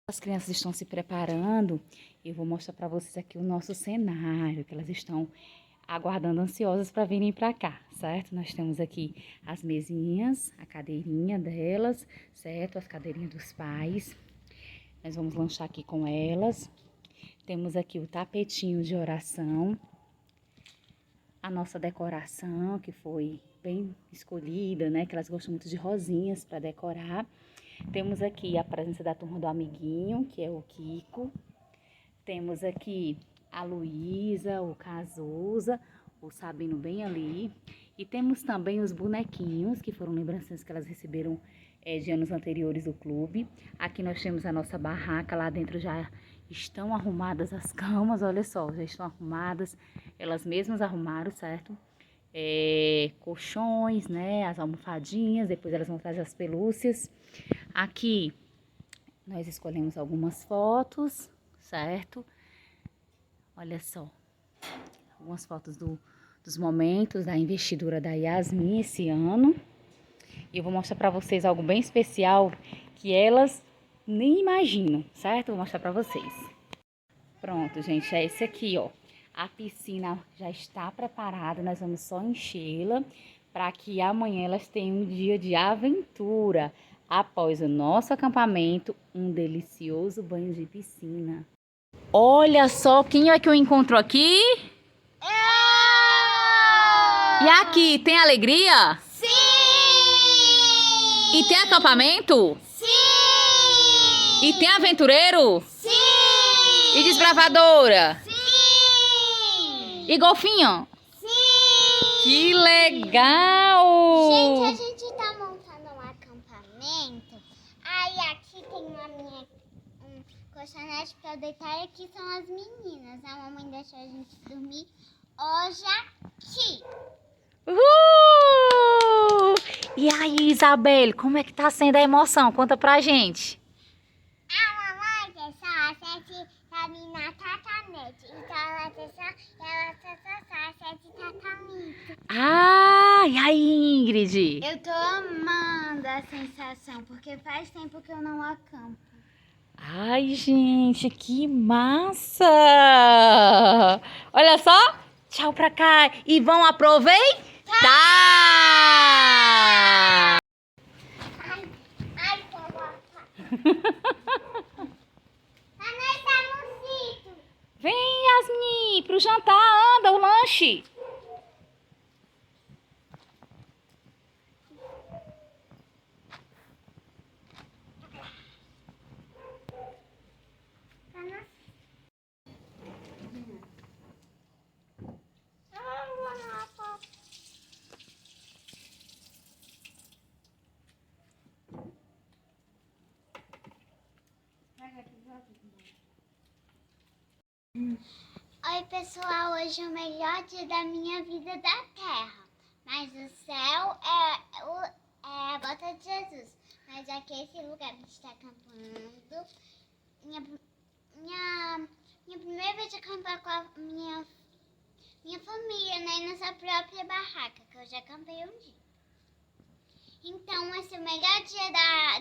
As crianças estão se preparando. Eu vou mostrar para vocês aqui o nosso cenário, que elas estão aguardando ansiosas para virem para cá, certo? Nós temos aqui as mesinhas, a cadeirinha delas, certo? As cadeirinhas dos pais. Nós vamos lanchar aqui com elas. Temos aqui o tapetinho de oração. A nossa decoração, que foi bem escolhida, né? Que elas gostam muito de rosinhas para decorar. Temos aqui a presença da turma do amiguinho, que é o Kiko. Temos aqui a Luísa, o Cazuza, o Sabino bem ali. E temos também os bonequinhos, que foram lembranças que elas receberam de anos anteriores do clube. Aqui nós temos a nossa barraca, lá dentro já estão arrumadas as camas, olha só, já estão arrumadas. Elas mesmas arrumaram, certo? Colchões, né, as almofadinhas, depois elas vão trazer as pelúcias. Aqui nós escolhemos algumas fotos, certo? Olha só, algumas fotos dos momentos da investidura da Yasmin esse ano. E eu vou mostrar para vocês algo bem especial que elas nem imaginam, certo? Vou mostrar para vocês. Pronto, gente, é esse aqui, ó. A piscina já está preparada, nós vamos só enchê-la para que amanhã elas tenham um dia de aventura. Após o nosso acampamento, um delicioso banho de piscina. Olha só, quem é que eu encontro aqui? E aqui, tem alegria? Sim! E tem acampamento? Sim! E tem aventureiro? Sim! E desbravadora? Sim! E golfinho? Sim! Que legal! Gente, a gente tá montando um acampamento. Aí aqui tem um colchonete pra eu deitar e aqui são as meninas. A mamãe deixou a gente dormir hoje aqui. Uhul! E aí, Isabelle, como é que tá sendo a emoção? Conta pra gente. A mamãe deixou a gente dormir na tatanete. Então ela deixou a gente tatanete. Ah, e aí, Ingrid? Eu tô amando a sensação, porque faz tempo que eu não acampo. Ai, gente, que massa! Olha só, tchau pra cá e vão aproveitar! Ai, coloca. A nós tá no sítio. Vem, Yasmin, pro jantar, anda, o lanche. Tá no Oi pessoal, hoje é o melhor dia da minha vida da terra. Mas o céu é a volta de Jesus. Mas aqui esse lugar que a gente está acampando. Minha primeira vez de acampar com a minha família, né? Nessa própria barraca, que eu já acampei um dia. Então esse é o melhor dia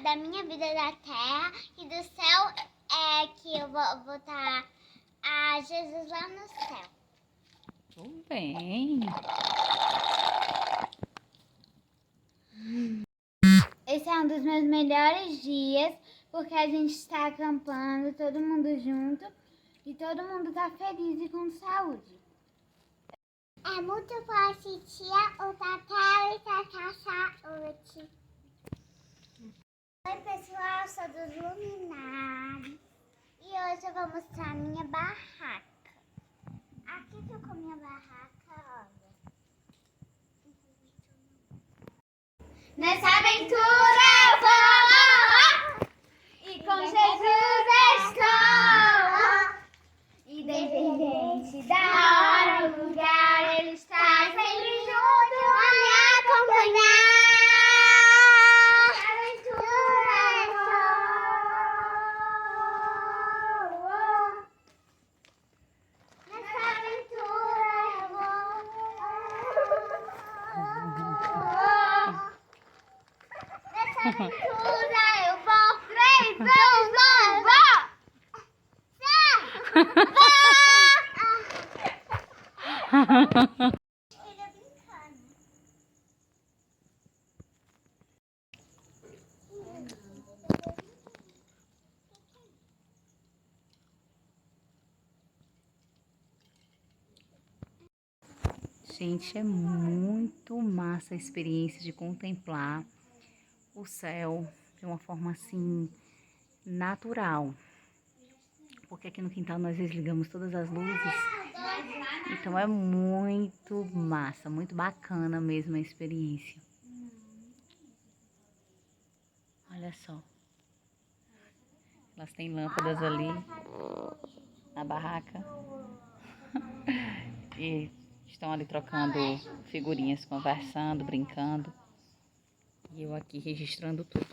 da minha vida da terra. E do céu é que eu vou estar a Jesus lá no céu. Tudo bem. Esse é um dos meus melhores dias, porque a gente está acampando, todo mundo junto, e todo mundo está feliz e com saúde. É muito bom assistir o Tatel e Tata Saúde. Oi pessoal, sou dos Luminares. E hoje eu vou mostrar a minha barraca. Aqui ficou minha barraca, olha. Nessa aventura eu vou, e com Jesus estou. Independente da hora, o lugar, Ele está sempre junto a me acompanhar. Nessa aventura eu vou. Nessa aventura eu vou. Nessa aventura eu vou. 3, 2, 1, vou! Ele brincar, né? Gente, é muito massa a experiência de contemplar o céu de uma forma assim natural. Porque aqui no quintal nós desligamos todas as luzes. Então é muito massa, muito bacana mesmo a experiência. Olha só. Elas têm lâmpadas ali na barraca. E estão ali trocando figurinhas, conversando, brincando. E eu aqui registrando tudo.